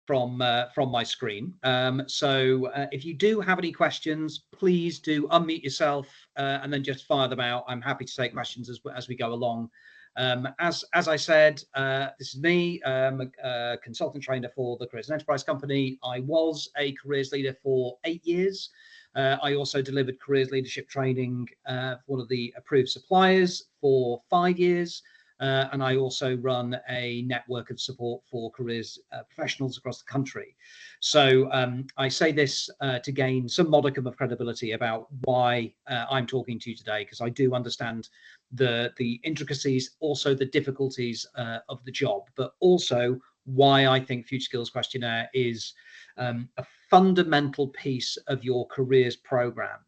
from my screen. So if you do have any questions, please do unmute yourself and then just fire them out. I'm happy to take questions as we go along. As I said, this is me, a consultant trainer for the Careers and Enterprise Company. I was a careers leader for 8 years. I also delivered careers leadership training for one of the approved suppliers for 5 years. And I also run a network of support for careers professionals across the country. So I say this to gain some modicum of credibility about why I'm talking to you today, because I do understand the intricacies, also the difficulties of the job, but also why I think Future Skills Questionnaire is a fundamental piece of your careers program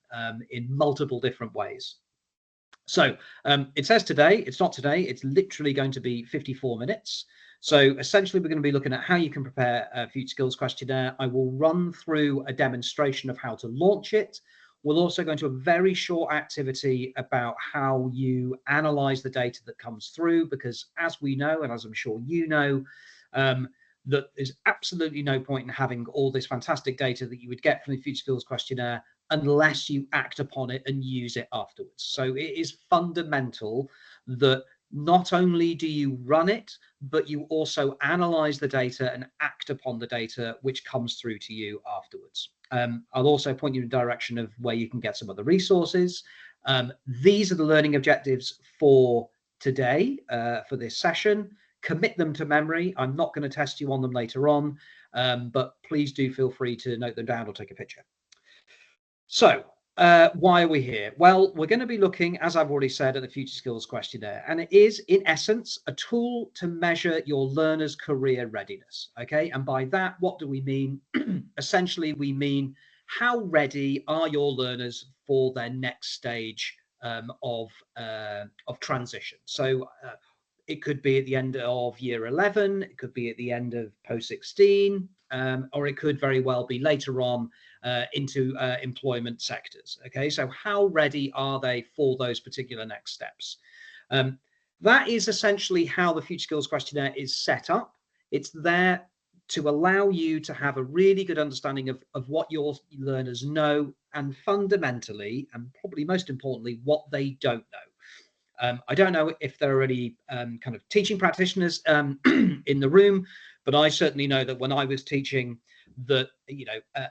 in multiple different ways. So it says today, it's not today, it's literally going to be 54 minutes. So essentially, we're going to be looking at how you can prepare a Future Skills Questionnaire. I will run through a demonstration of how to launch it. We'll also go into a very short activity about how you analyze the data that comes through, because as we know, and as I'm sure you know, that there's absolutely no point in having all this fantastic data that you would get from the Future Skills Questionnaire unless you act upon it and use it afterwards. So it is fundamental that not only do you run it, but you also analyze the data and act upon the data which comes through to you afterwards. I'll also point you in the direction of where you can get some other resources. These are the learning objectives for today, for this session. Commit them to memory. I'm not going to test you on them later on, but please do feel free to note them down or take a picture. So why are we here? Well, we're going to be looking, as I've already said, at the Future Skills Questionnaire, and it is, in essence, a tool to measure your learner's career readiness. Okay, and by that, what do we mean? Essentially, we mean how ready are your learners for their next stage of transition. So it could be at the end of year 11, it could be at the end of post 16, or it could very well be later on into employment sectors. Okay, so how ready are they for those particular next steps? That is essentially how the Future Skills Questionnaire is set up. It's there to allow you to have a really good understanding of what your learners know, and fundamentally, and probably most importantly, what they don't know. I don't know if there are any kind of teaching practitioners in the room, but I certainly know that when I was teaching, that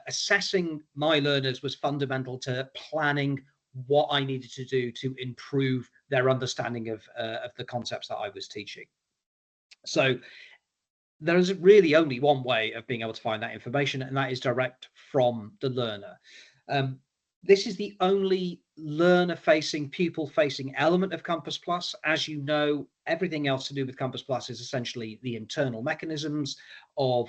assessing my learners was fundamental to planning what I needed to do to improve their understanding of the concepts that I was teaching. So there is really only one way of being able to find that information, and that is direct from the learner. This is the only learner-facing, pupil-facing element of Compass Plus. As you know, everything else to do with Compass Plus is essentially the internal mechanisms of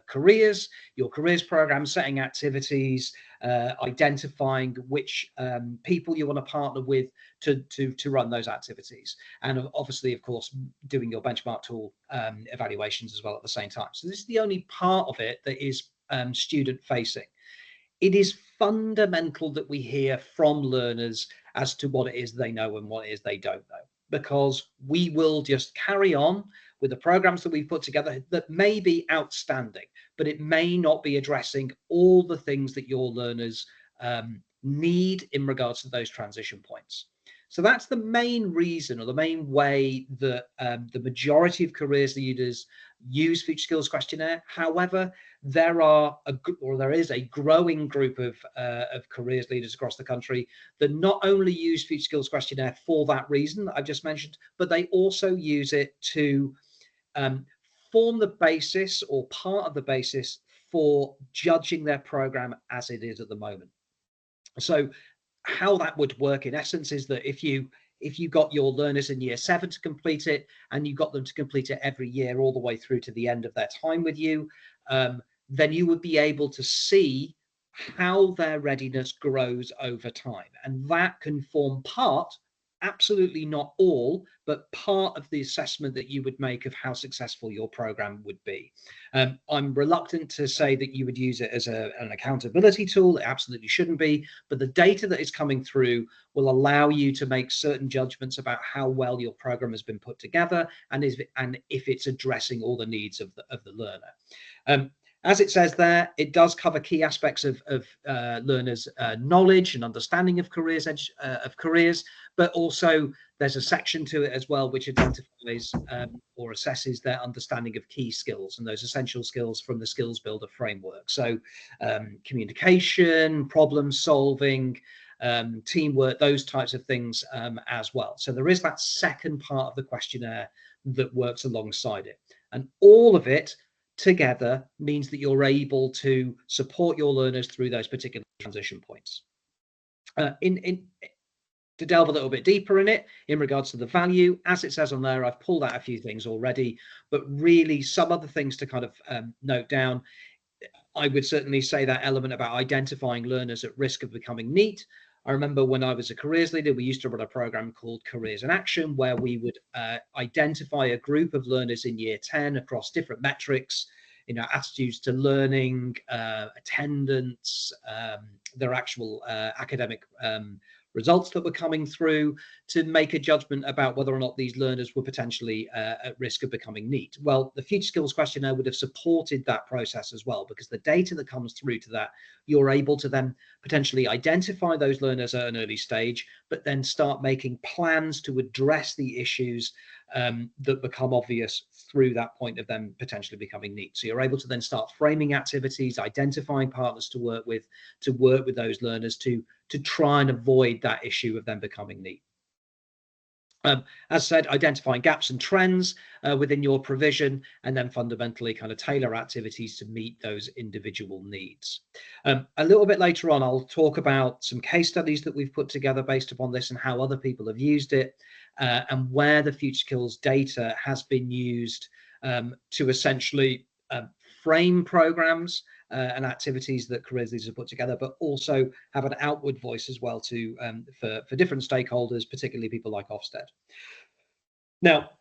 careers, your careers program, setting activities, identifying which people you want to partner with to run those activities. And obviously, of course, doing your benchmark tool evaluations as well at the same time. So this is the only part of it that is student-facing. It is fundamental that we hear from learners as to what it is they know and what it is they don't know, because we will just carry on with the programs that we've put together that may be outstanding, but it may not be addressing all the things that your learners need in regards to those transition points. So that's the main reason, or the main way that the majority of careers leaders use Future Skills Questionnaire. However, there is a growing group of careers leaders across the country that not only use Future Skills Questionnaire for that reason that I've just mentioned, but they also use it to form the basis, or part of the basis, for judging their program as it is at the moment. So how that would work in essence is that if you got your learners in year 7 to complete it, and you got them to complete it every year all the way through to the end of their time with you, then you would be able to see how their readiness grows over time. And that can form part, absolutely not all, but part of the assessment that you would make of how successful your program would be. I'm reluctant to say that you would use it as an accountability tool. It absolutely shouldn't be, but the data that is coming through will allow you to make certain judgments about how well your program has been put together, and if it's addressing all the needs of the learner. As it says there, it does cover key aspects of learners' knowledge and understanding of careers, but also there's a section to it as well which identifies or assesses their understanding of key skills and those essential skills from the Skills Builder framework. So communication, problem solving, teamwork, those types of things as well. So there is that second part of the questionnaire that works alongside it, and all of it together means that you're able to support your learners through those particular transition points. To delve a little bit deeper in it, in regards to the value, as it says on there, I've pulled out a few things already, but really some other things to kind of note down. I would certainly say that element about identifying learners at risk of becoming NEET. I remember when I was a careers leader, we used to run a program called Careers in Action, where we would identify a group of learners in year 10 across different metrics, attitudes to learning, attendance, their actual academic results that were coming through, to make a judgment about whether or not these learners were potentially at risk of becoming NEET. Well, the Future Skills Questionnaire would have supported that process as well, because the data that comes through to that, you're able to then potentially identify those learners at an early stage, but then start making plans to address the issues that become obvious through that point of them potentially becoming NEET. So you're able to then start framing activities, identifying partners to work with those learners to try and avoid that issue of them becoming NEET. As said, identifying gaps and trends within your provision, and then fundamentally kind of tailor activities to meet those individual needs. A little bit later on, I'll talk about some case studies that we've put together based upon this and how other people have used it, and where the Future Skills data has been used to essentially frame programs and activities that careers leaders have put together, but also have an outward voice as well to for different stakeholders, particularly people like Ofsted. Now,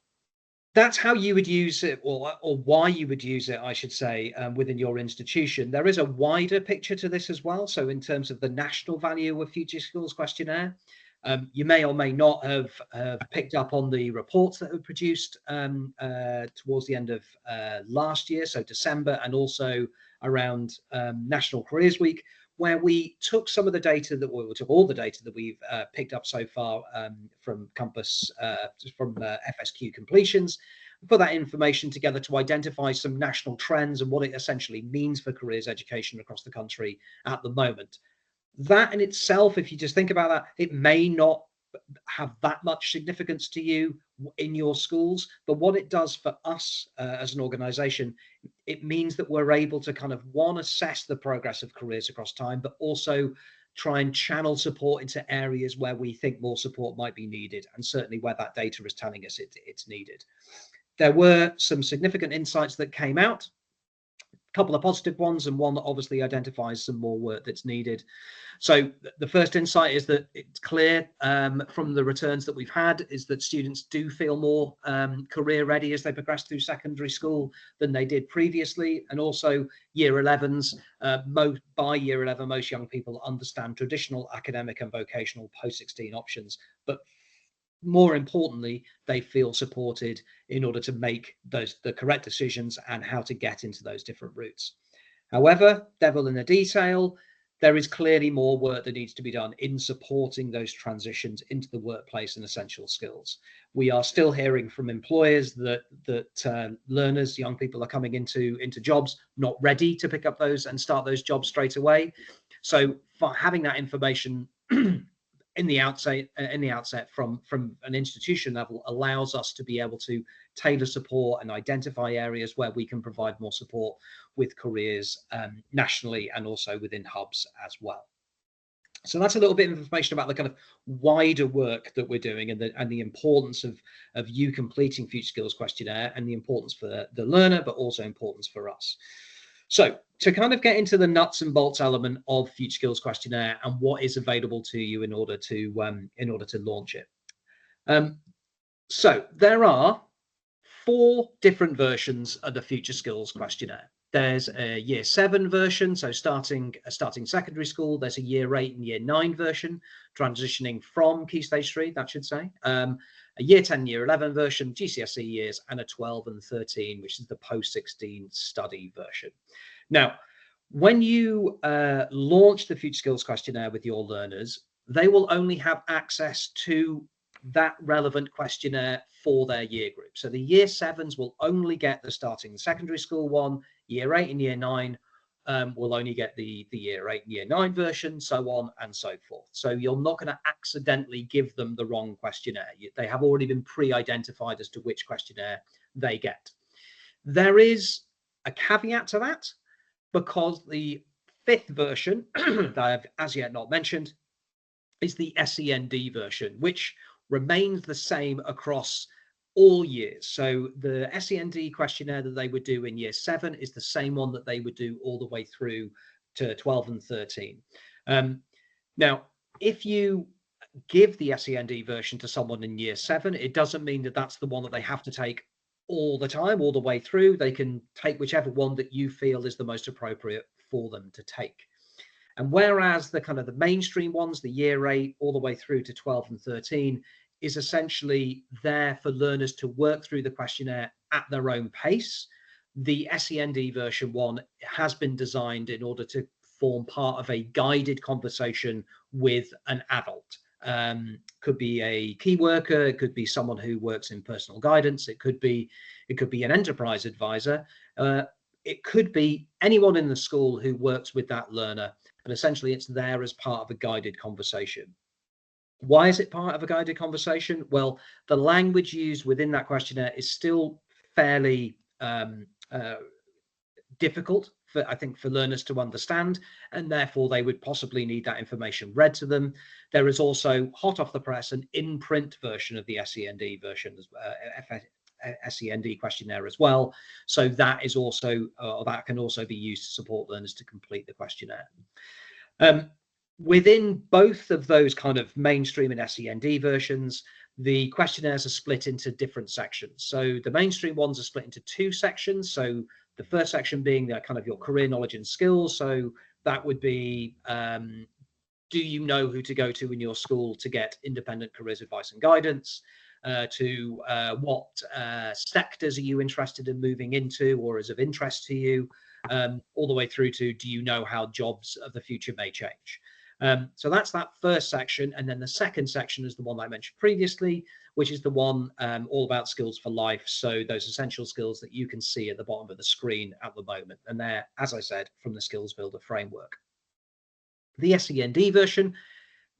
that's how you would use it, or why you would use it, I should say, within your institution. There is a wider picture to this as well. So in terms of the national value of Future Skills Questionnaire, you may or may not have picked up on the reports that were produced towards the end of last year, so December, and also around National Careers Week, where we took some of the data that we took all the data that we've picked up so far from Compass, from FSQ completions, put that information together to identify some national trends and what it essentially means for careers education across the country at the moment. That in itself, if you just think about that, it may not have that much significance to you in your schools, but what it does for us as an organization, it means that we're able to kind of, one, assess the progress of careers across time, but also try and channel support into areas where we think more support might be needed, and certainly where that data is telling us it's needed. There were some significant insights that came out, a couple of positive ones, and one that obviously identifies some more work that's needed. So the first insight is that it's clear from the returns that we've had is that students do feel more career ready as they progress through secondary school than they did previously. And also year 11s, by year 11, most young people understand traditional academic and vocational post-16 options, but more importantly, they feel supported in order to make the correct decisions and how to get into those different routes. However, devil in the detail, there is clearly more work that needs to be done in supporting those transitions into the workplace and essential skills. We are still hearing from employers that learners, young people, are coming into jobs not ready to pick up those and start those jobs straight away. So for having that information in the outset from an institution level allows us to be able to tailor support and identify areas where we can provide more support with careers nationally and also within hubs as well. So that's a little bit of information about the kind of wider work that we're doing and the importance of you completing Future Skills Questionnaire, and the importance for the learner, but also importance for us. So to kind of get into the nuts and bolts element of Future Skills Questionnaire and what is available to you in order to launch it. So there are 4 different versions of the Future Skills Questionnaire. There's a year 7 version, so starting secondary school. There's a year 8 and year 9 version, transitioning from Key Stage 3, that should say. a year 10, year 11 version, GCSE years, and a 12 and 13, which is the post-16 study version. Now, when you launch the Future Skills Questionnaire with your learners, they will only have access to that relevant questionnaire for their year group. So the year 7s will only get the starting the secondary school one, year 8 and year 9 will only get the year 8 and year 9 version, so on and so forth. So you're not going to accidentally give them the wrong questionnaire. They have already been pre-identified as to which questionnaire they get. There is a caveat to that, because the 5th version that I've as yet not mentioned is the SEND version, which remains the same across all years. So the SEND questionnaire that they would do in year 7 is the same one that they would do all the way through to 12 and 13. Now, if you give the SEND version to someone in year 7, it doesn't mean that that's the one that they have to take all the time, all the way through. They can take whichever one that you feel is the most appropriate for them to take. And whereas the kind of the mainstream ones, the year 8 all the way through to 12 and 13, is essentially there for learners to work through the questionnaire at their own pace, the SEND version 1 has been designed in order to form part of a guided conversation with an adult. Could be a key worker, it could be someone who works in personal guidance, it could be an enterprise advisor, it could be anyone in the school who works with that learner, but essentially it's there as part of a guided conversation. Why is it part of a guided conversation? Well, the language used within that questionnaire is still fairly difficult for, I think, for learners to understand, and therefore they would possibly need that information read to them. There is also, hot off the press, an in-print version of the SEND version, SEND questionnaire as well. So that is also, that can also be used to support learners to complete the questionnaire. Within both of those kind of mainstream and SEND versions, the questionnaires are split into different sections. So the mainstream ones are split into 2 sections. So the first section being the kind of your career knowledge and skills. So that would be, do you know who to go to in your school to get independent careers advice and guidance? What sectors are you interested in moving into or is of interest to you? All the way through to, do you know how jobs of the future may change? So that's that first section. And then the second section is the one I mentioned previously, which is the one all about skills for life. So those essential skills that you can see at the bottom of the screen at the moment. And they're, as I said, from the Skills Builder framework. The SEND version,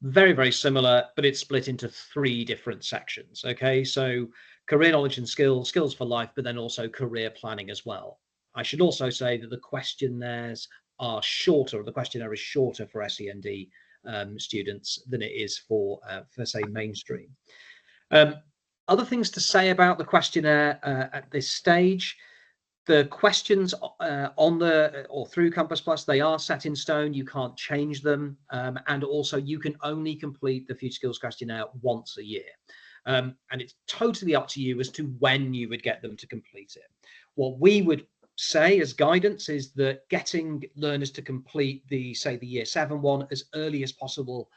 very, very similar, but it's split into 3 different sections. Okay, so career knowledge and skills, skills for life, but then also career planning as well. I should also say that the questionnaires are shorter, or the questionnaire is shorter for SEND students than it is for say, mainstream. Other things to say about the questionnaire at this stage: the questions on the or through Compass Plus, they are set in stone. You can't change them, and also you can only complete the Future Skills Questionnaire once a year, and it's totally up to you as to when you would get them to complete it. What we would say as guidance is that getting learners to complete the year 7 one as early as possible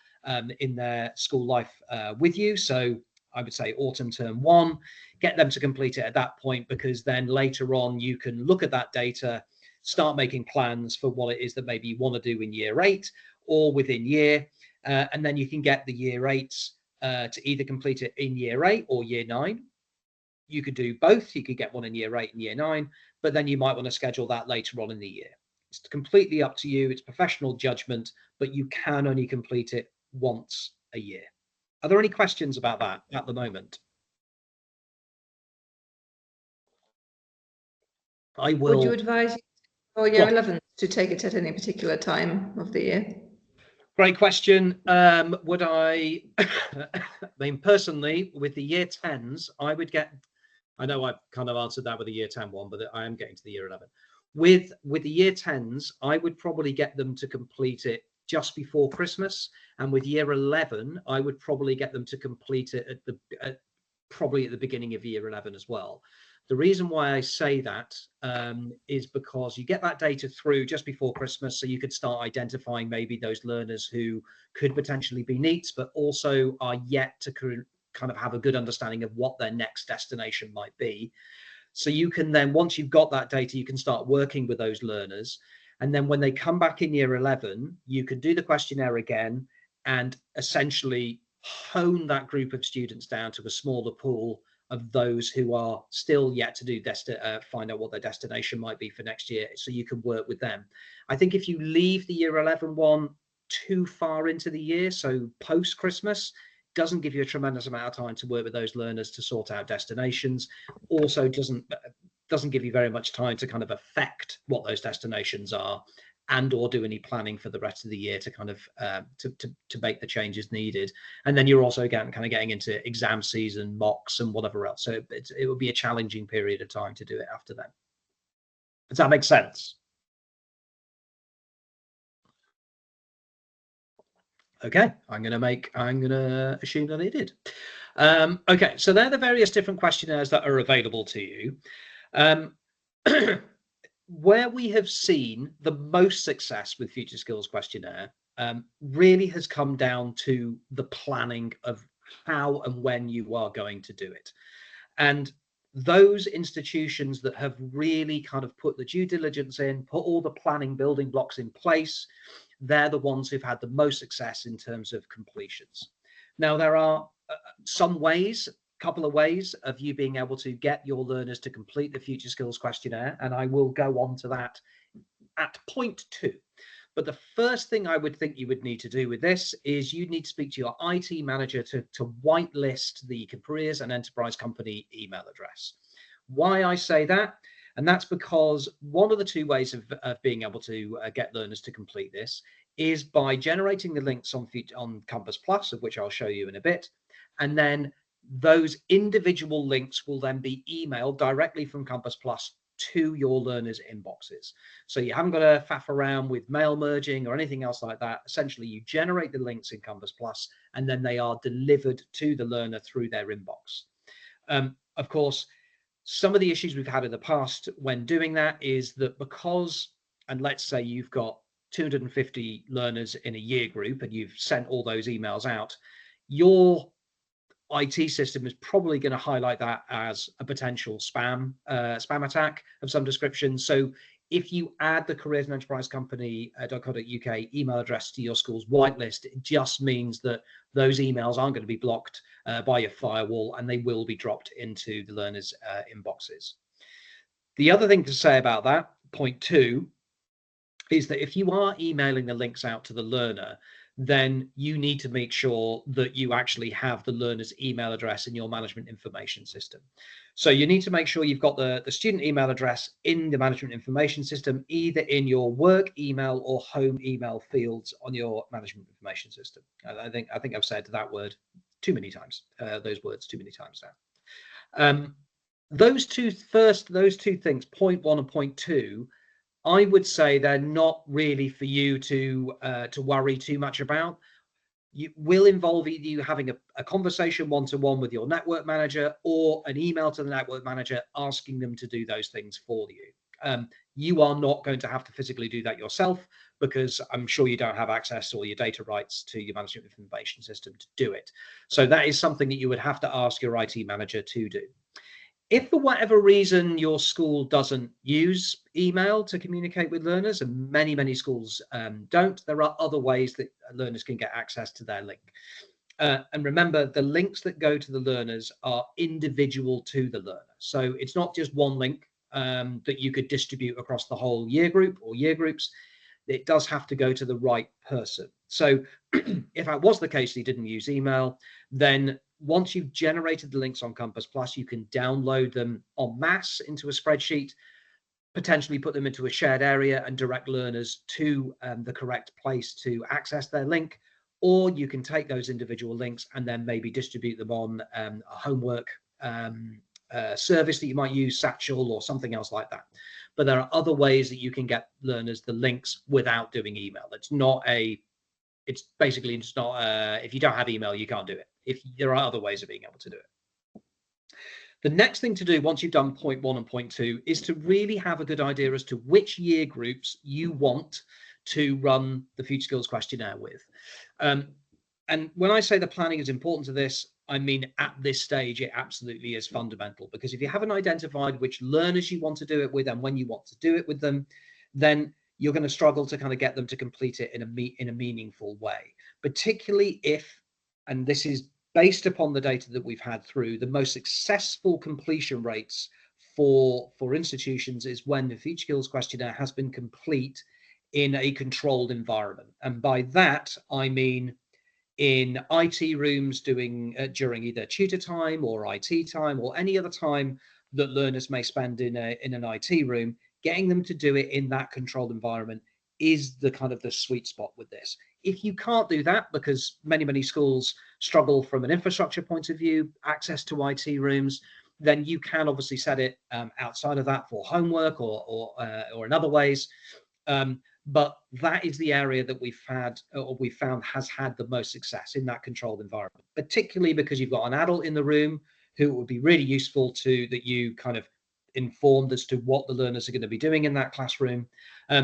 in their school life with you. So I would say autumn term 1, get them to complete it at that point, because then later on you can look at that data, start making plans for what it is that maybe you want to do in year 8 or within year, and then you can get the year 8s to either complete it in year 8 or year 9. You could do both. You could get one in year 8 and year 9, but then you might want to schedule that later on in the year. It's completely up to you. It's professional judgment, but you can only complete it once a year. Are there any questions about that at the moment? I will. Would you advise for year 11 to take it at any particular time of the year? Great question. Would I? I mean, personally, with the year 10s, I would get. I know I've kind of answered that with the year 10 one, but I am getting to the year 11. With the year 10s, I would probably get them to complete it just before Christmas, and with year 11, I would probably get them to complete it probably at the beginning of year 11 as well. The reason why I say that is because you get that data through just before Christmas, so you could start identifying maybe those learners who could potentially be NEETs, but also are yet to kind of have a good understanding of what their next destination might be. So you can then, once you've got that data, you can start working with those learners. And then when they come back in year 11, you can do the questionnaire again and essentially hone that group of students down to a smaller pool of those who are still yet to do find out what their destination might be for next year, so you can work with them. I think if you leave the year 11 one too far into the year, so post Christmas, doesn't give you a tremendous amount of time to work with those learners to sort out destinations. Also doesn't give you very much time to kind of affect what those destinations are and or do any planning for the rest of the year to kind of to make the changes needed. And then you're also again kind of getting into exam season, mocks and whatever else. So it would be a challenging period of time to do it after that. Does that make sense? Okay, I'm gonna assume that it did. Okay, so they're the various different questionnaires that are available to you. Where we have seen the most success with Future Skills Questionnaire really has come down to the planning of how and when you are going to do it. And those institutions that have really kind of put the due diligence in, put all the planning building blocks in place, they're the ones who've had the most success in terms of completions. Now, there are some ways, couple of ways of you being able to get your learners to complete the Future Skills Questionnaire, and I will go on to that at point 2. But the first thing I would think you would need to do with this is you need to speak to your IT manager to whitelist the careers and enterprise company email address. Why I say that, and that's because one of the 2 ways of being able to get learners to complete this is by generating the links on Compass Plus, of which I'll show you in a bit, and then those individual links will then be emailed directly from Compass Plus to your learners' inboxes. So you haven't got to faff around with mail merging or anything else like that. Essentially, you generate the links in Compass Plus, and then they are delivered to the learner through their inbox. Of course, some of the issues we've had in the past when doing that is that because, and let's say you've got 250 learners in a year group and you've sent all those emails out, your IT system is probably going to highlight that as a potential spam attack of some description. So if you add the careers and enterprise company.co.uk email address to your school's whitelist, it just means that those emails aren't going to be blocked by your firewall, and they will be dropped into the learners' inboxes. The other thing to say about that, point 2, is that if you are emailing the links out to the learner, then you need to make sure that you actually have the learner's email address in your management information system. So you need to make sure you've got the student email address in the management information system, either in your work email or home email fields on your management information system. I think I've said that word too many times, those words too many times now. Those two things, point 1 and point 2, I would say they're not really for you to worry too much about. You will involve either you having a conversation one-to-one with your network manager or an email to the network manager asking them to do those things for you. You are not going to have to physically do that yourself, because I'm sure you don't have access to all your data rights to your management information system to do it. So that is something that you would have to ask your IT manager to do. If for whatever reason your school doesn't use email to communicate with learners, and many schools don't, there are other ways that learners can get access to their link. And remember, the links that go to the learners are individual to the learner. So it's not just one link that you could distribute across the whole year group or year groups. It does have to go to the right person. So if that was the case, you didn't use email, then once you've generated the links on Compass Plus, you can download them en masse into a spreadsheet, potentially put them into a shared area and direct learners to the correct place to access their link. Or you can take those individual links and then maybe distribute them on a homework service that you might use, Satchel or something else like that. But there are other ways that you can get learners the links without doing email. It's basically just not, if you don't have email, you can't do it. If there are other ways of being able to do it. The next thing to do once you've done point 1 and point 2 is to really have a good idea as to which year groups you want to run the Future Skills Questionnaire with. And when I say the planning is important to this, I mean, at this stage, it absolutely is fundamental, because if you haven't identified which learners you want to do it with and when you want to do it with them, then you're going to struggle to kind of get them to complete it in a meaningful way, particularly if, and this is based upon the data that we've had through, the most successful completion rates for institutions is when the Future Skills Questionnaire has been complete in a controlled environment. And by that, I mean in IT rooms during either tutor time or IT time or any other time that learners may spend in an IT room, getting them to do it in that controlled environment is the kind of the sweet spot with this. If you can't do that, because many schools struggle from an infrastructure point of view, access to IT rooms, then you can obviously set it outside of that for homework or in other ways. But that is the area that we've found has had the most success in that controlled environment, particularly because you've got an adult in the room who it would be really useful to that you kind of informed as to what the learners are going to be doing in that classroom,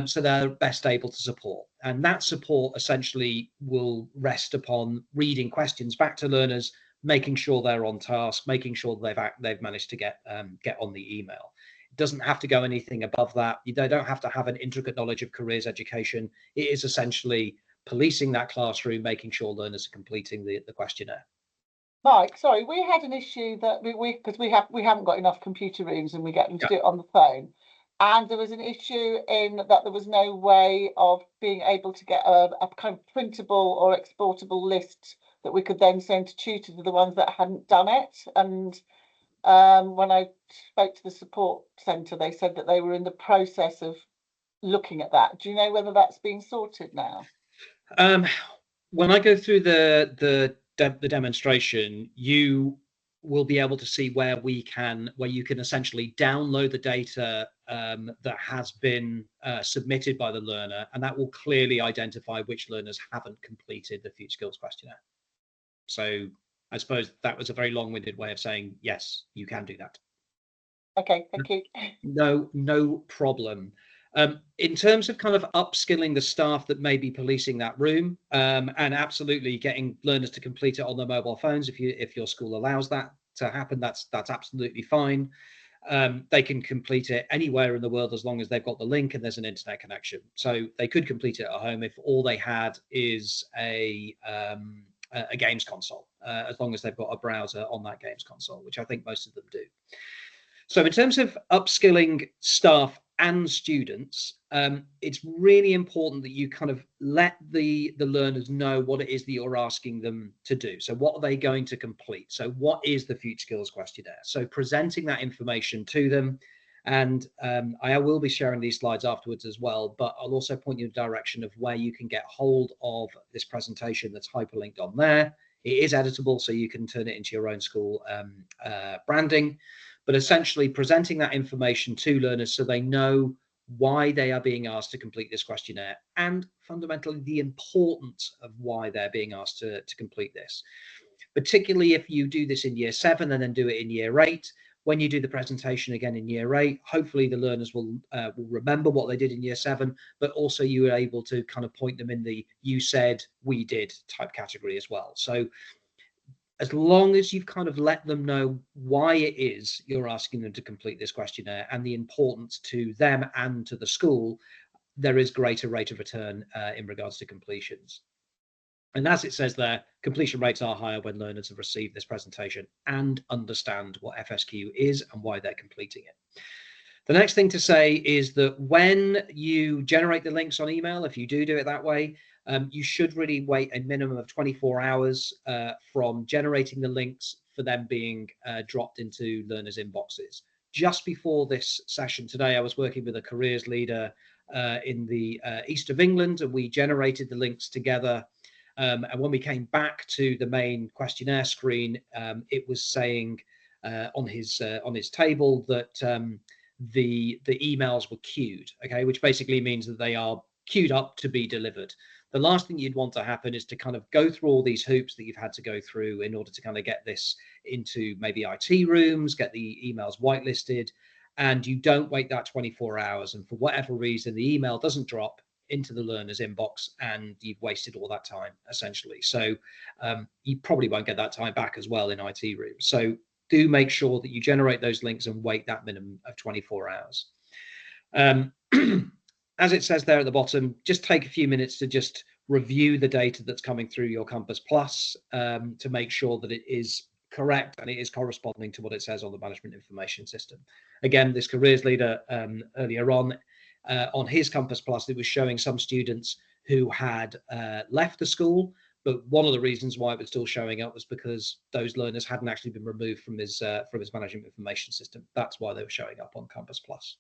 so they're best able to support. And that support essentially will rest upon reading questions back to learners, making sure they're on task, making sure they've managed to get on the email. It doesn't have to go anything above that. They don't have to have an intricate knowledge of careers education. It is essentially policing that classroom, making sure learners are completing the questionnaire. Mike, sorry, we had an issue that because we haven't got enough computer rooms and we get them to do it on the phone. And there was an issue in that there was no way of being able to get a kind of printable or exportable list that we could then send to tutors to the ones that hadn't done it. And when I spoke to the support centre, they said that they were in the process of looking at that. Do you know whether that's being sorted now? When I go through the demonstration, you will be able to see where you can essentially download the data that has been submitted by the learner, and that will clearly identify which learners haven't completed the Future Skills Questionnaire. So I suppose that was a very long-winded way of saying, yes, you can do that. Okay, thank you. No problem. In terms of kind of upskilling the staff that may be policing that room, and absolutely getting learners to complete it on their mobile phones, if your school allows that to happen, that's absolutely fine. They can complete it anywhere in the world as long as they've got the link and there's an internet connection. So they could complete it at home if all they had is a games console, as long as they've got a browser on that games console, which I think most of them do. So in terms of upskilling staff and students, it's really important that you kind of let the learners know what it is that you're asking them to do. So what are they going to complete? So what is the Future Skills Questionnaire? So presenting that information to them. And I will be sharing these slides afterwards as well, but I'll also point you in the direction of where you can get hold of this presentation that's hyperlinked on there. It is editable, so you can turn it into your own school branding. But essentially presenting that information to learners so they know why they are being asked to complete this questionnaire, and fundamentally the importance of why they're being asked to complete this. Particularly if you do this in year 7 and then do it in year 8, when you do the presentation again in year 8, hopefully the learners will remember what they did in year 7, but also you are able to kind of point them in the you said, we did type category as well. So as long as you've kind of let them know why it is you're asking them to complete this questionnaire and the importance to them and to the school, there is greater rate of return in regards to completions. And as it says there, completion rates are higher when learners have received this presentation and understand what FSQ is and why they're completing it. The next thing to say is that when you generate the links on email, if you do it that way, you should really wait a minimum of 24 hours from generating the links for them being dropped into learners' inboxes. Just before this session today, I was working with a careers leader in the east of England, and we generated the links together. And when we came back to the main questionnaire screen, it was saying on his table that the emails were queued, okay, which basically means that they are queued up to be delivered. The last thing you'd want to happen is to kind of go through all these hoops that you've had to go through in order to kind of get this into maybe IT rooms, get the emails whitelisted, and you don't wait that 24 hours. And for whatever reason, the email doesn't drop, into the learner's inbox, and you've wasted all that time essentially. So you probably won't get that time back as well in IT rooms. So do make sure that you generate those links and wait that minimum of 24 hours. As it says there at the bottom, just take a few minutes to just review the data that's coming through your Compass Plus to make sure that it is correct and it is corresponding to what it says on the management information system. Again, this careers leader earlier on his Compass Plus, it was showing some students who had left the school, but one of the reasons why it was still showing up was because those learners hadn't actually been removed from his management information system. That's why they were showing up on Compass Plus.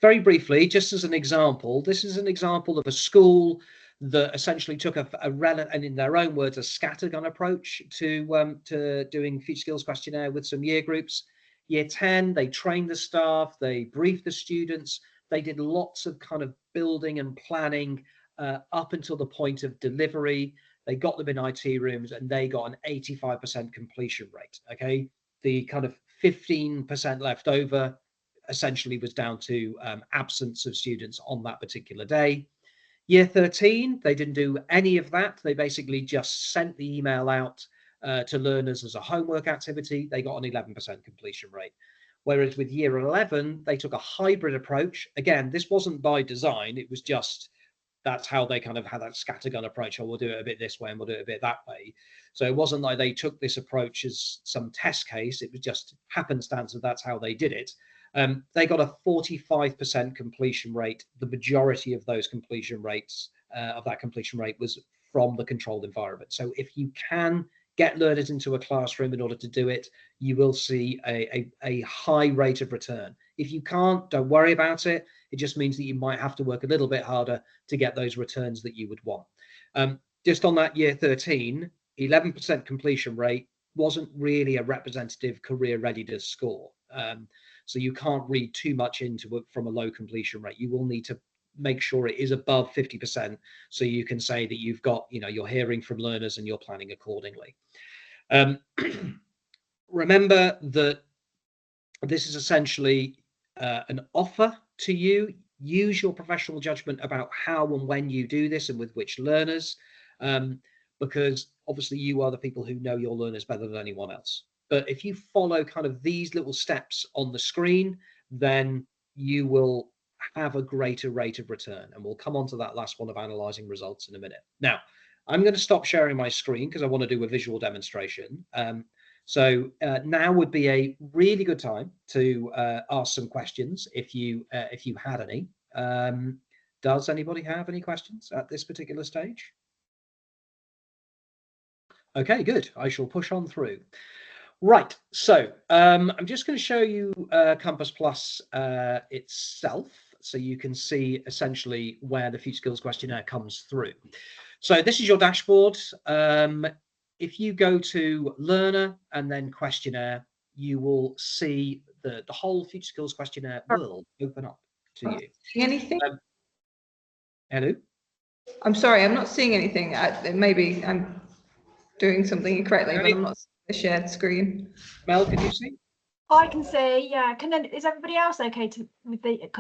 Very briefly, just as an example, this is an example of a school that essentially took and in their own words, a scattergun approach to doing Future Skills Questionnaire with some year groups. Year 10, they trained the staff, they briefed the students, they did lots of kind of building and planning up until the point of delivery. They got them in IT rooms and they got an 85% completion rate. Okay, the kind of 15% left over essentially was down to absence of students on that particular day. Year 13, they didn't do any of that. They basically just sent the email out to learners as a homework activity. They got an 11% completion rate. Whereas with year 11, they took a hybrid approach. Again, this wasn't by design. It was just, that's how they kind of had that scattergun approach. Oh, we'll do it a bit this way and we'll do it a bit that way. So it wasn't like they took this approach as some test case. It was just happenstance that that's how they did it. They got a 45% completion rate. The majority of those completion rates, of that completion rate, was from the controlled environment. So if you can get learners into a classroom in order to do it, you will see a high rate of return. If you can't, don't worry about it. It just means that you might have to work a little bit harder to get those returns that you would want. Just on that year 13, 11% completion rate wasn't really a representative career readiness score. So you can't read too much into it from a low completion rate. You will need to make sure it is above 50%, so you can say that you've got, you're hearing from learners and you're planning accordingly. Remember that this is essentially an offer to you. Use your professional judgment about how and when you do this and with which learners, because obviously you are the people who know your learners better than anyone else. But if you follow kind of these little steps on the screen, then you will have a greater rate of return. And we'll come on to that last one of analyzing results in a minute. Now, I'm going to stop sharing my screen because I want to do a visual demonstration. So now would be a really good time to ask some questions if you had any. Does anybody have any questions at this particular stage? Okay, good. I shall push on through. Right, so I'm just going to show you Compass Plus itself, so you can see essentially where the Future Skills Questionnaire comes through. So this is your dashboard. If you go to Learner and then Questionnaire, you will see the whole Future Skills Questionnaire will open up to you. Anything? Hello? I'm sorry, I'm not seeing anything. Maybe I'm doing something incorrectly, but I'm not seeing the shared screen. Mel, can you see? I can see, yeah. Is everybody else okay with the?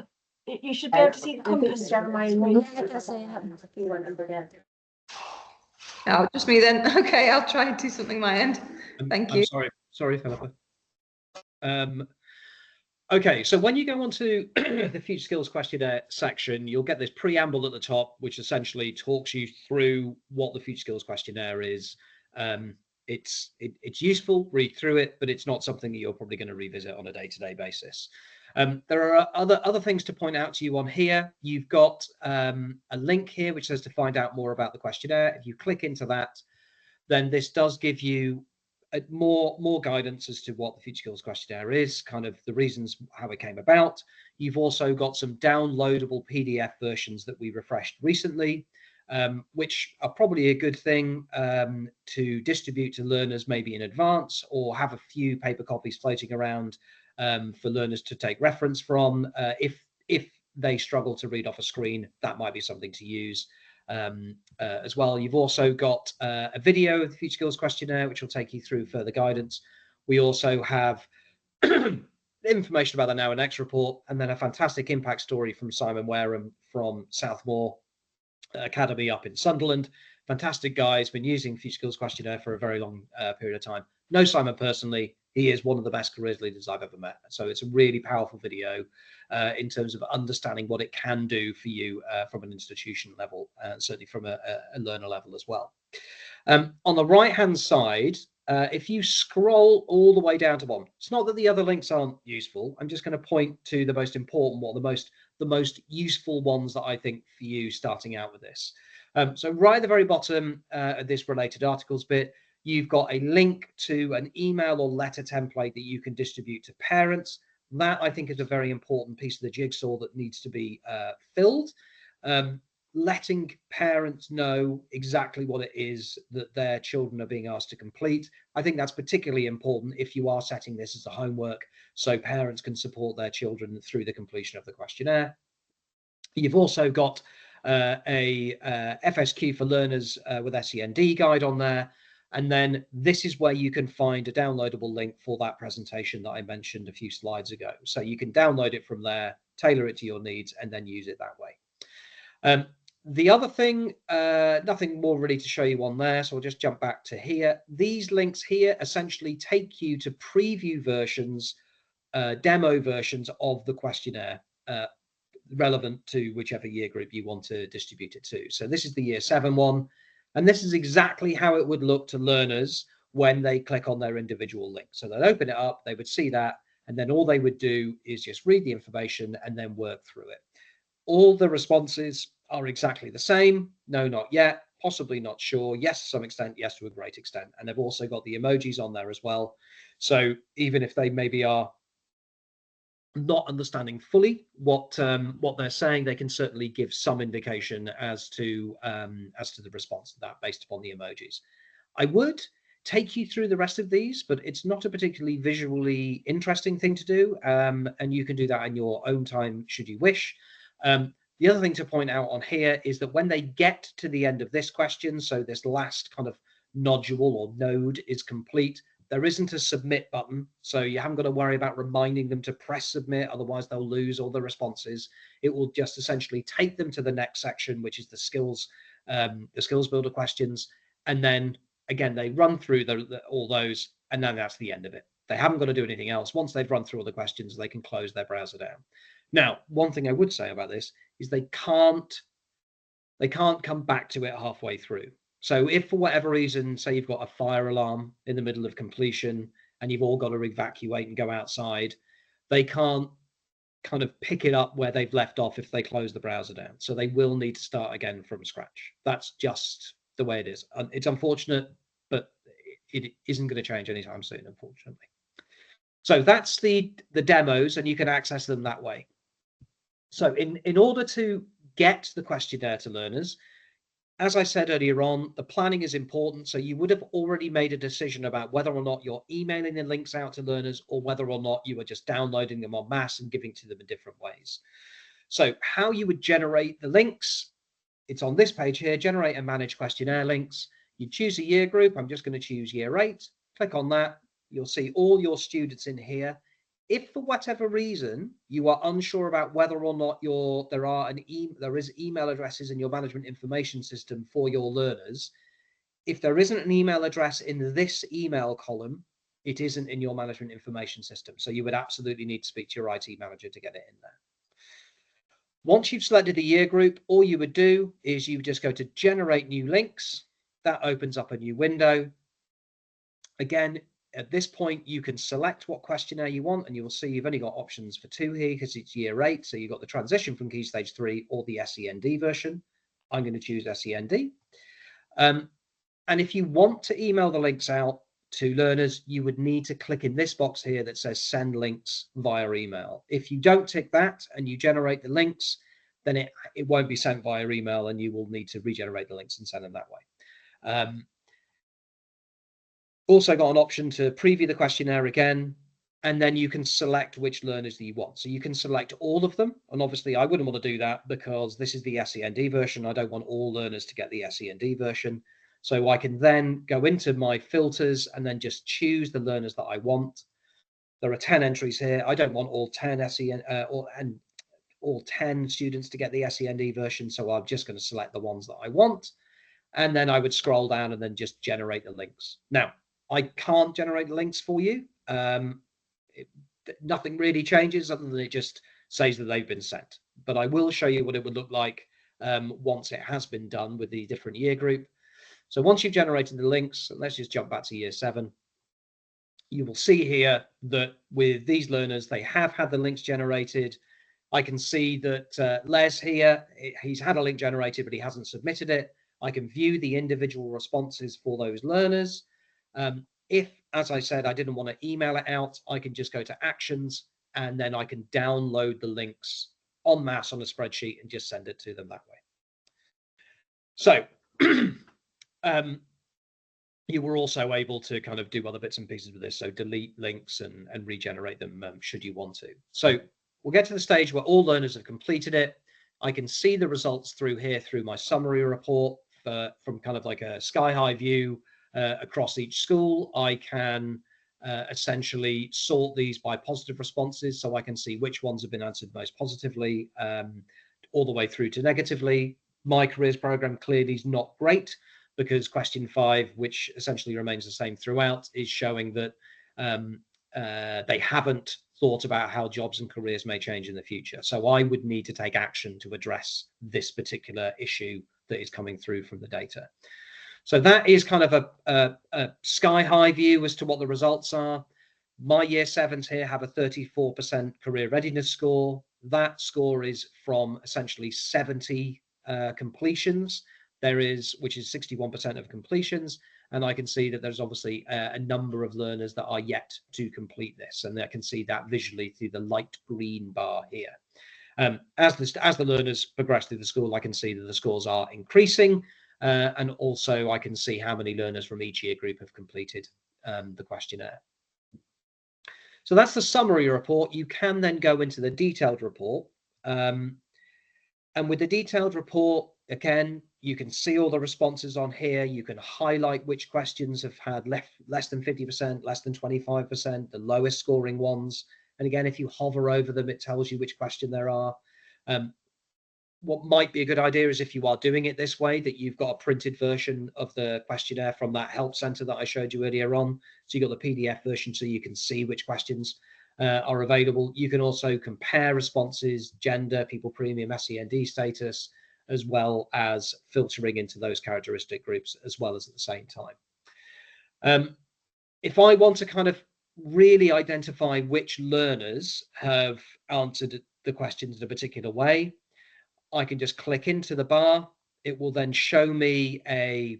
You should be able to see the compass on my screen. Oh, just me then. Okay, I'll try and do something my end. Thank you. I'm sorry, Philippa. Okay, so when you go onto the Future Skills Questionnaire section, you'll get this preamble at the top, which essentially talks you through what the Future Skills Questionnaire is. It's useful, read through it, but it's not something that you're probably going to revisit on a day-to-day basis. There are other things to point out to you on here. You've got a link here which says to find out more about the questionnaire. If you click into that, then this does give you more guidance as to what the Future Skills Questionnaire is, kind of the reasons how it came about. You've also got some downloadable PDF versions that we refreshed recently, which are probably a good thing to distribute to learners maybe in advance, or have a few paper copies floating around for learners to take reference from. If they struggle to read off a screen, that might be something to use as well. You've also got a video of the Future Skills Questionnaire, which will take you through further guidance. We also have information about the Now and Next report, and then a fantastic impact story from Simon Wareham from Southmore Academy up in Sunderland. Fantastic guy. He's been using Future Skills Questionnaire for a very long period of time. Know Simon personally. He is one of the best careers leaders I've ever met. So it's a really powerful video in terms of understanding what it can do for you from an institution level, and certainly from a learner level as well. On the right-hand side, if you scroll all the way down to bottom, it's not that the other links aren't useful. I'm just going to point to the most important one, the most useful ones that I think for you starting out with this. So right at the very bottom of this related articles bit, you've got a link to an email or letter template that you can distribute to parents. That, I think, is a very important piece of the jigsaw that needs to be filled. Letting parents know exactly what it is that their children are being asked to complete. I think that's particularly important if you are setting this as a homework, so parents can support their children through the completion of the questionnaire. You've also got a FSQ for learners with SEND guide on there. And then this is where you can find a downloadable link for that presentation that I mentioned a few slides ago. So you can download it from there, tailor it to your needs, and then use it that way. The other thing, nothing more really to show you on there, so I'll just jump back to here. These links here essentially take you to preview versions, demo versions of the questionnaire, relevant to whichever year group you want to distribute it to. So this is the Year 7 one, and this is exactly how it would look to learners when they click on their individual link. So they'd open it up, they would see that, and then all they would do is just read the information and then work through it. All the responses are exactly the same. No, not yet. Possibly not sure. Yes, to some extent. Yes, to a great extent. And they've also got the emojis on there as well. So even if they maybe are not understanding fully what they're saying, they can certainly give some indication as to the response to that based upon the emojis. I would take you through the rest of these, but it's not a particularly visually interesting thing to do, and you can do that in your own time should you wish. The other thing to point out on here is that when they get to the end of this question, so this last kind of nodule or node is complete, there isn't a submit button. So you haven't got to worry about reminding them to press submit, otherwise they'll lose all the responses. It will just essentially take them to the next section, which is the skills builder questions. And then again, they run through all those, and then that's the end of it. They haven't got to do anything else. Once they've run through all the questions, they can close their browser down. Now, one thing I would say about this is they can't come back to it halfway through. So if for whatever reason, say you've got a fire alarm in the middle of completion and you've all got to evacuate and go outside, they can't kind of pick it up where they've left off if they close the browser down. So they will need to start again from scratch. That's just the way it is. It's unfortunate, but it isn't going to change anytime soon, unfortunately. So that's the demos, and you can access them that way. So in order to get the questionnaire to learners, as I said earlier on, the planning is important. So you would have already made a decision about whether or not you're emailing the links out to learners or whether or not you are just downloading them en masse and giving to them in different ways. So how you would generate the links, it's on this page here, generate and manage questionnaire links. You choose a year group. I'm just going to choose Year 8. Click on that. You'll see all your students in here. If for whatever reason you are unsure about whether or not there is email addresses in your management information system for your learners, if there isn't an email address in this email column, it isn't in your management information system. So you would absolutely need to speak to your IT manager to get it in there. Once you've selected a year group, all you would do is you would just go to generate new links. That opens up a new window. Again, at this point, you can select what questionnaire you want, and you will see you've only got options for 2 here because it's Year 8. So you've got the transition from Key Stage 3 or the SEND version. I'm going to choose SEND. And if you want to email the links out to learners, you would need to click in this box here that says send links via email. If you don't tick that and you generate the links, then it won't be sent via email, and you will need to regenerate the links and send them that way. Also got an option to preview the questionnaire again, and then you can select which learners that you want. So you can select all of them, and obviously I wouldn't want to do that because this is the SEND version. I don't want all learners to get the SEND version. So I can then go into my filters and then just choose the learners that I want. There are 10 entries here. I don't want all 10 SEN all 10 students to get the SEND version, so I'm just going to select the ones that I want, and then I would scroll down and then just generate the links. Now, I can't generate the links for you. Nothing really changes other than it just says that they've been sent, but I will show you what it would look like once it has been done with the different year group. So once you've generated the links, let's just jump back to year 7. You will see here that with these learners, they have had the links generated. I can see that Les here, he's had a link generated, but he hasn't submitted it. I can view the individual responses for those learners. If, as I said, I didn't want to email it out, I can just go to actions, and then I can download the links en masse on a spreadsheet and just send it to them that way. So you were also able to kind of do other bits and pieces with this. So delete links and regenerate them should you want to. So we'll get to the stage where all learners have completed it. I can see the results through here through my summary report from kind of like a sky-high view across each school. I can essentially sort these by positive responses, so I can see which ones have been answered most positively all the way through to negatively. My careers program clearly is not great, because question 5, which essentially remains the same throughout, is showing that they haven't thought about how jobs and careers may change in the future. So I would need to take action to address this particular issue that is coming through from the data. So that is kind of a sky-high view as to what the results are. My year 7s here have a 34% career readiness score. That score is from essentially 70 completions. Which is 61% of completions, and I can see that there's obviously a number of learners that are yet to complete this, and I can see that visually through the light green bar here. As the learners progress through the school, I can see that the scores are increasing, and also I can see how many learners from each year group have completed the questionnaire. So that's the summary report. You can then go into the detailed report, and with the detailed report, again, you can see all the responses on here. You can highlight which questions have had less than 50%, less than 25%, the lowest scoring ones. And again, if you hover over them, it tells you which question there are. What might be a good idea is, if you are doing it this way, that you've got a printed version of the questionnaire from that help center that I showed you earlier on. So you've got the PDF version so you can see which questions are available. You can also compare responses, gender, people premium, SEND status, as well as filtering into those characteristic groups as well as at the same time. If I want to kind of really identify which learners have answered the questions in a particular way, I can just click into the bar. It will then show me a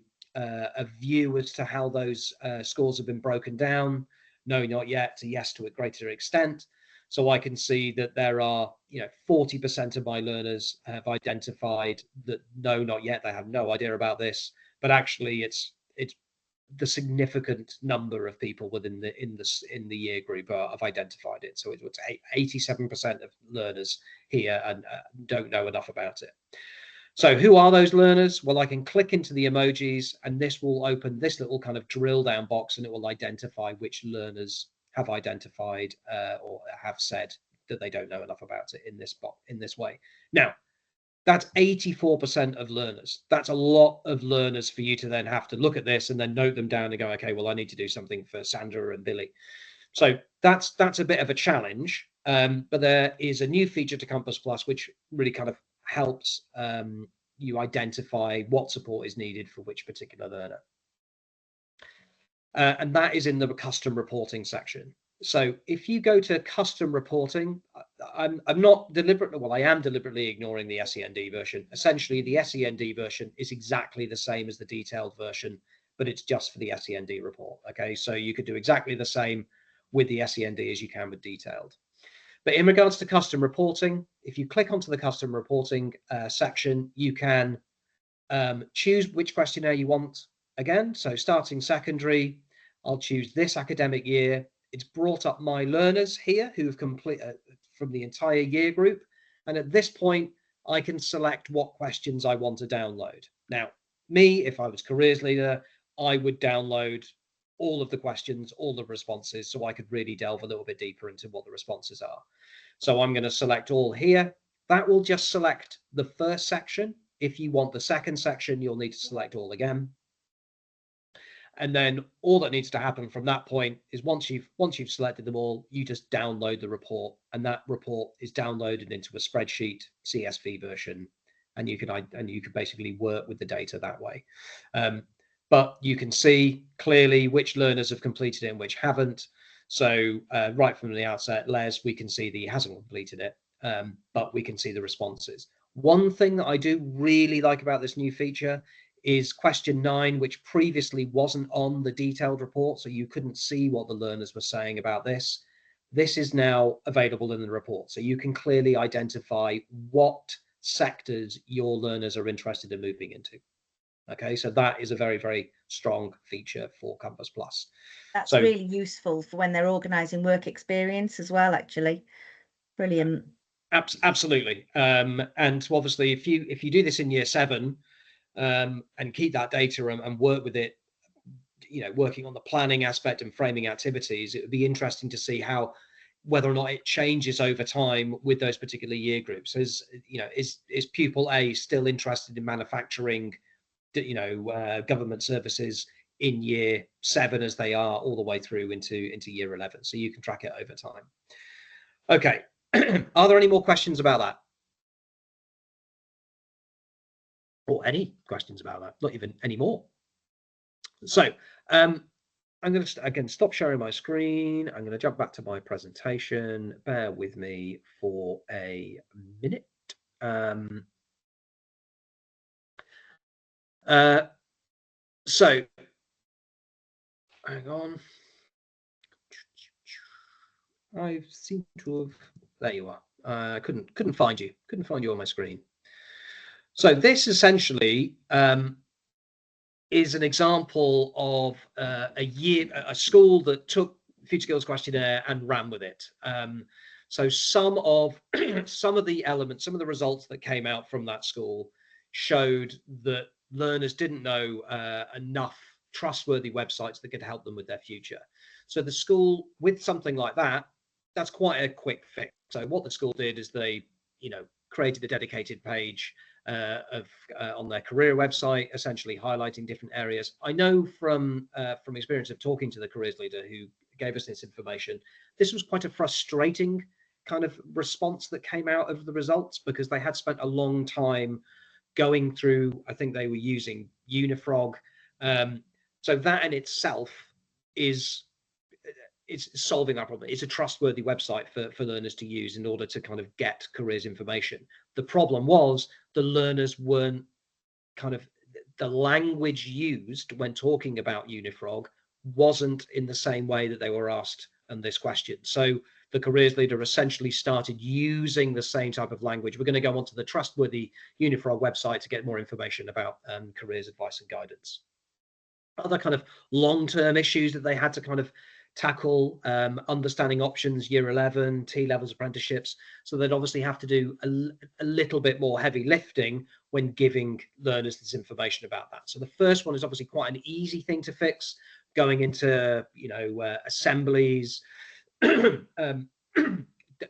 view as to how those scores have been broken down. No, not yet, to yes to a greater extent. So I can see that there are, 40% of my learners have identified that no, not yet. They have no idea about this, but actually it's the significant number of people within the year group have identified it. So it's 87% of learners here and don't know enough about it. So who are those learners? Well, I can click into the emojis, and this will open this little kind of drill down box, and it will identify which learners have identified or have said that they don't know enough about it in this way. Now, that's 84% of learners. That's a lot of learners for you to then have to look at this and then note them down and go, okay, well, I need to do something for Sandra and Billy. So that's a bit of a challenge, but there is a new feature to Compass Plus which really kind of helps you identify what support is needed for which particular learner. And that is in the custom reporting section. So if you go to custom reporting, I'm not deliberately, well, I am deliberately ignoring the SEND version. Essentially, the SEND version is exactly the same as the detailed version, but it's just for the SEND report. Okay, so you could do exactly the same with the SEND as you can with detailed. But in regards to custom reporting, if you click onto the custom reporting section, you can choose which questionnaire you want. Again, so starting secondary, I'll choose this academic year. It's brought up my learners here who have completed from the entire year group. And at this point, I can select what questions I want to download. Now, me, if I was careers leader, I would download all of the questions, all the responses, so I could really delve a little bit deeper into what the responses are. So I'm going to select all here. That will just select the first section. If you want the second section, you'll need to select all again. And then all that needs to happen from that point is once you've selected them all, you just download the report, and that report is downloaded into a spreadsheet CSV version, and you can basically work with the data that way. But you can see clearly which learners have completed it and which haven't. So right from the outset, Les, we can see that he hasn't completed it, but we can see the responses. One thing that I do really like about this new feature is question 9, which previously wasn't on the detailed report, so you couldn't see what the learners were saying about this. This is now available in the report, so you can clearly identify what sectors your learners are interested in moving into. Okay, so that is a very, very strong feature for Compass Plus. That's really useful for when they're organising work experience as well, actually. Brilliant. Absolutely. And obviously, if you do this in year 7, and keep that data and work with it, working on the planning aspect and framing activities, it would be interesting to see whether or not it changes over time with those particular year groups. Is pupil A still interested in manufacturing, government services in year 7 as they are all the way through into year 11? So you can track it over time. Okay. Are there any more questions about that? Or any questions about that? Not even any more. So I'm going to again stop sharing my screen. I'm going to jump back to my presentation. Bear with me for a minute. So hang on. I seem to have. There you are. Couldn't find you. Couldn't find you on my screen. So this essentially is an example of a school that took Future Skills Questionnaire and ran with it. So some of the elements, some of the results that came out from that school showed that learners didn't know enough trustworthy websites that could help them with their future. So the school, with something like that, that's quite a quick fix. So what the school did is they, created a dedicated page on their career website, essentially highlighting different areas. I know from experience of talking to the careers leader who gave us this information, this was quite a frustrating kind of response that came out of the results, because they had spent a long time going through, I think they were using Unifrog. So that in itself is solving that problem. It's a trustworthy website for learners to use in order to kind of get careers information. The problem was the learners weren't the language used when talking about Unifrog wasn't in the same way that they were asked in this question. So the careers leader essentially started using the same type of language. We're going to go onto the trustworthy Unifrog website to get more information about careers advice and guidance. Other kind of long-term issues that they had to kind of tackle, understanding options, year 11, T-levels apprenticeships. So they'd obviously have to do a little bit more heavy lifting when giving learners this information about that. So the first one is obviously quite an easy thing to fix, going into, assemblies,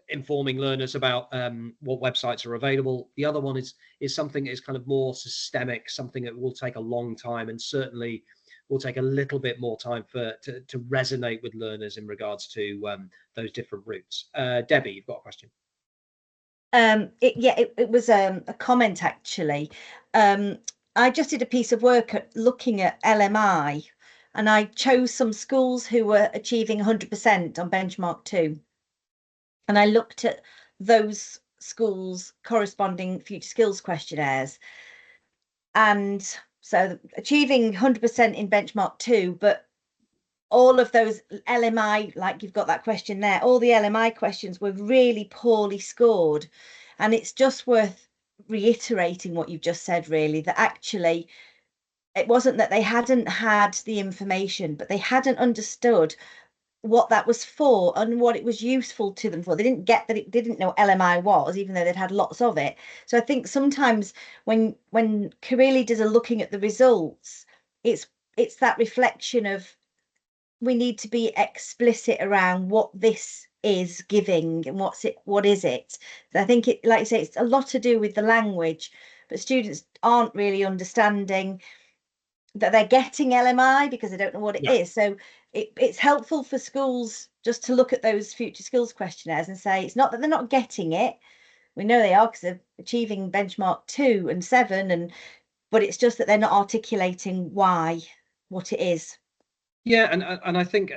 informing learners about what websites are available. The other one is something that is kind of more systemic, something that will take a long time, and certainly will take a little bit more time to resonate with learners in regards to those different routes. Debbie, you've got a question. It was a comment, actually. I just did a piece of work looking at LMI, and I chose some schools who were achieving 100% on benchmark 2. And I looked at those schools' corresponding future skills questionnaires. And so achieving 100% in benchmark 2, but all of those LMI, like you've got that question there, all the LMI questions were really poorly scored. And it's just worth reiterating what you've just said, really, that actually it wasn't that they hadn't had the information, but they hadn't understood what that was for and what it was useful to them for. They didn't get that, it didn't know LMI was, even though they'd had lots of it. So I think sometimes when career leaders are looking at the results, it's that reflection of we need to be explicit around what this is giving and what is it. So I think it, like you say, it's a lot to do with the language, but students aren't really understanding that they're getting LMI because they don't know what it is. So it's helpful for schools just to look at those future skills questionnaires and say, it's not that they're not getting it. We know they are because they're achieving benchmark 2 and 7, but it's just that they're not articulating what it is. Yeah, and I think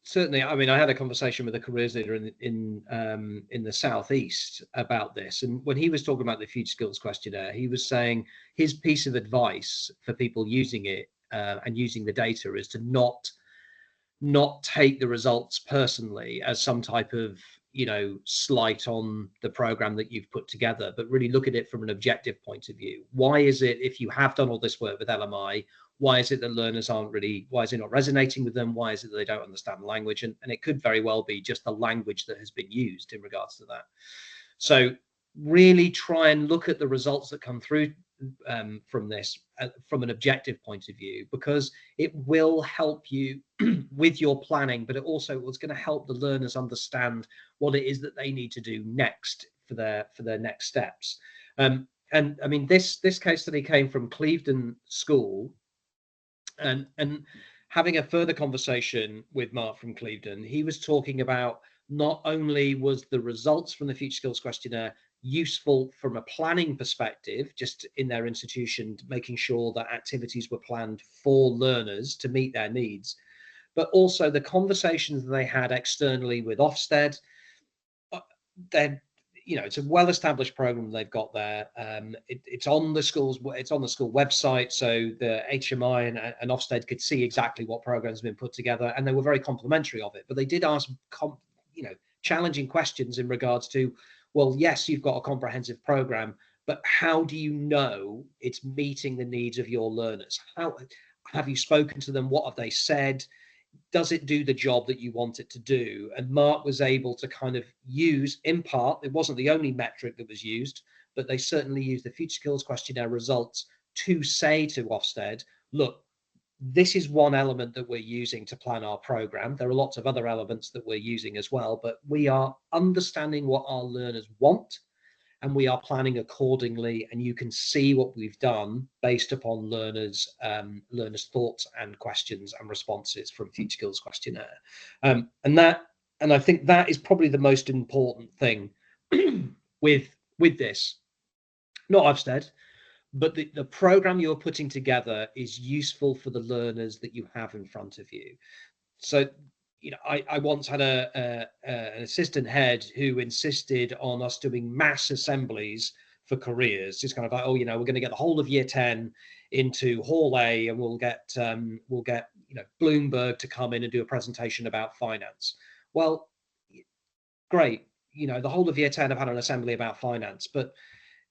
certainly, I mean, I had a conversation with a careers leader in the southeast about this, and when he was talking about the Future Skills Questionnaire, he was saying his piece of advice for people using it and using the data is to not take the results personally as some type of, you know, slight on the program that you've put together, but really look at it from an objective point of view. Why is it, if you have done all this work with LMI, why is it that learners aren't really, why is it not resonating with them? Why is it that they don't understand the language? And it could very well be just the language that has been used in regards to that. So really try and look at the results that come through from this from an objective point of view, because it will help you with your planning, but it also was going to help the learners understand what it is that they need to do next for their next steps. And I mean, this case study came from Clevedon School, and having a further conversation with Mark from Clevedon, he was talking about not only was the results from the Future Skills Questionnaire useful from a planning perspective, just in their institution, making sure that activities were planned for learners to meet their needs, but also the conversations that they had externally with Ofsted. You know, it's a well-established program they've got there. It's on the school website, so the HMI and Ofsted could see exactly what programs have been put together, and they were very complimentary of it. But they did ask, challenging questions in regards to, well, yes, you've got a comprehensive program, but how do you know it's meeting the needs of your learners? How have you spoken to them? What have they said? Does it do the job that you want it to do? And Mark was able to kind of use, in part, it wasn't the only metric that was used, but they certainly used the Future Skills Questionnaire results to say to Ofsted, look, this is one element that we're using to plan our program. There are lots of other elements that we're using as well, but we are understanding what our learners want, and we are planning accordingly, and you can see what we've done based upon learners' thoughts and questions and responses from Future Skills Questionnaire. And I think that is probably the most important thing with this. Not Ofsted, but the program you're putting together is useful for the learners that you have in front of you. So, you know, I once had an assistant head who insisted on us doing mass assemblies for careers. Just kind of like, oh, you know, we're going to get the whole of year 10 into Hall A, and we'll get Bloomberg to come in and do a presentation about finance. Well, great, you know, the whole of year 10 have had an assembly about finance, but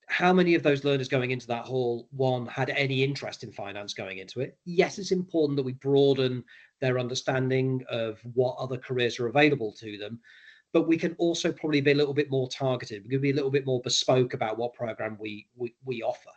how many of those learners going into that hall had any interest in finance going into it? Yes, it's important that we broaden their understanding of what other careers are available to them, but we can also probably be a little bit more targeted. We can be a little bit more bespoke about what program we offer.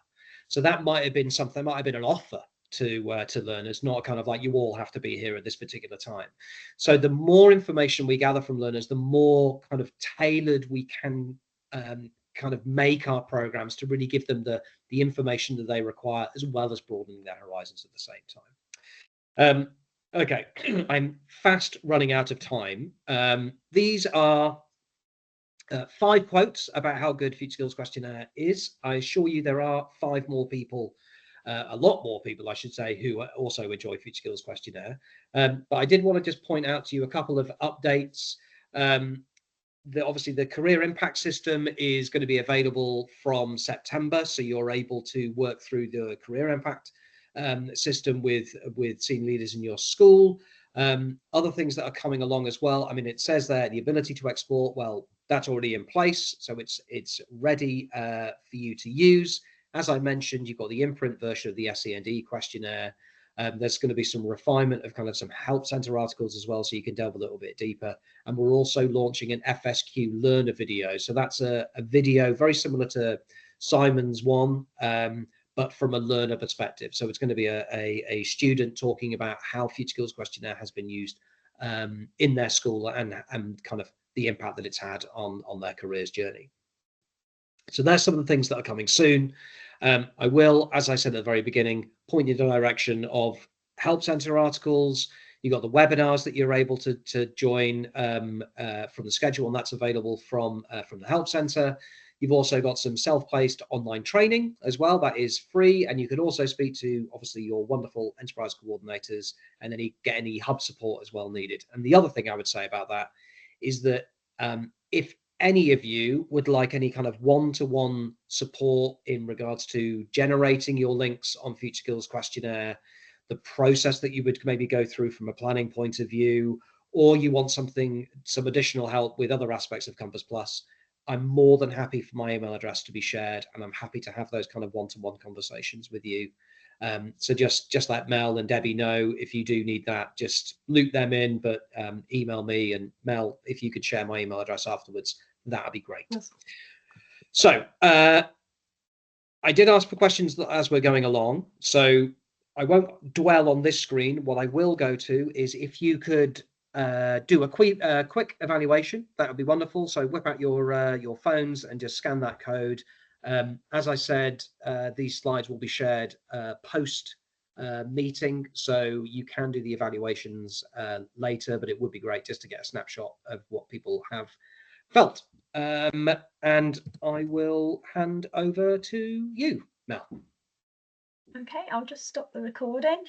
So that might have been something, might have been an offer to learners, not kind of like, you all have to be here at this particular time. So the more information we gather from learners, the more kind of tailored we can kind of make our programs to really give them the information that they require, as well as broadening their horizons at the same time. Okay, I'm fast running out of time. These are 5 quotes about how good Future Skills Questionnaire is. I assure you there are 5 more people, a lot more people, I should say, who also enjoy Future Skills Questionnaire. But I did want to just point out to you a couple of updates. Obviously the career impact system is going to be available from September, so you're able to work through the career impact system with senior leaders in your school. Other things that are coming along as well, I mean, it says there the ability to export, well, that's already in place, so it's ready for you to use. As I mentioned, you've got the imprint version of the SE&E questionnaire. There's going to be some refinement of kind of some help center articles as well, so you can delve a little bit deeper. And we're also launching an FSQ learner video. So that's a video very similar to Simon's one, but from a learner perspective. So it's going to be a student talking about how Future Skills Questionnaire has been used in their school and kind of the impact that it's had on their careers journey. So there's some of the things that are coming soon. I will, as I said at the very beginning, point you in the direction of Help Centre articles. You've got the webinars that you're able to join from the schedule, and that's available from the Help Centre. You've also got some self-paced online training as well. That is free, and you can also speak to, obviously, your wonderful enterprise coordinators and then get any hub support as well needed. And the other thing I would say about that is that if any of you would like any kind of one-to-one support in regards to generating your links on Future Skills Questionnaire, the process that you would maybe go through from a planning point of view, or you want some additional help with other aspects of Compass Plus, I'm more than happy for my email address to be shared, and I'm happy to have those kind of one-to-one conversations with you. So just let Mel and Debbie know if you do need that, just loop them in, but email me, and Mel, if you could share my email address afterwards, that would be great. Yes. So I did ask for questions as we're going along, so I won't dwell on this screen. What I will go to is if you could do a quick evaluation, that would be wonderful. So whip out your phones and just scan that code. As I said, these slides will be shared post meeting, so you can do the evaluations later, but it would be great just to get a snapshot of what people have felt. And I will hand over to you, Mel. Okay, I'll just stop the recording.